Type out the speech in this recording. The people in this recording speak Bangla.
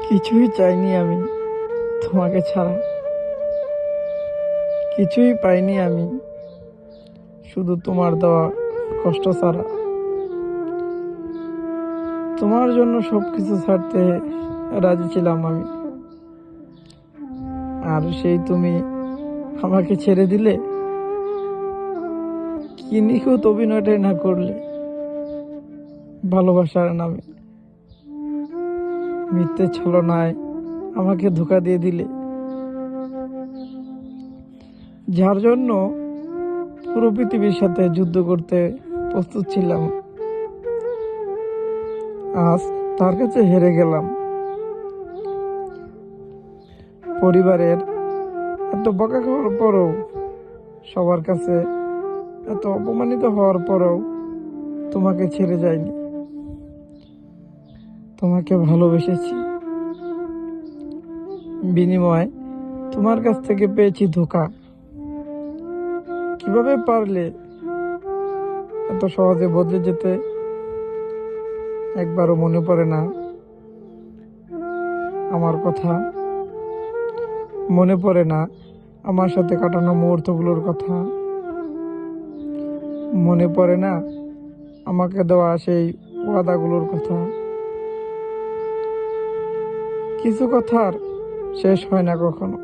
কিছুই চাইনি আমি তোমাকে ছাড়া, কিছুই পাইনি আমি শুধু তোমার দেওয়া কষ্ট ছাড়া। তোমার জন্য সবকিছু ছাড়তে রাজি ছিলাম আমি, আর সেই তুমি আমাকে ছেড়ে দিলে। কি নিখুঁত অভিনয়টাই না করলে ভালোবাসার নামে, মিথ্যে ছলনায় আমাকে ধোঁকা দিয়ে দিলে। যার জন্য পুরো পৃথিবীর সাথে যুদ্ধ করতে প্রস্তুত ছিলাম, আজ তার কাছে হেরে গেলাম। পরিবারের এত বকা খাওয়ার পরেও, সবার কাছে এত অপমানিত হওয়ার পরেও তোমাকে ছেড়ে যায়নি। তোমাকে ভালোবেসেছি, বিনিময়ে তোমার কাছ থেকে পেয়েছি ধোঁকা। কিভাবে পারলে এত সহজে বদলে যেতে? একবারও মনে পড়ে না আমার কথা? মনে পড়ে না আমার সাথে কাটানো মুহূর্তগুলোর কথা? মনে পড়ে না আমাকে দেওয়া সেই ওয়াদাগুলোর কথা? কিছু কথার শেষ হয় না কখনো।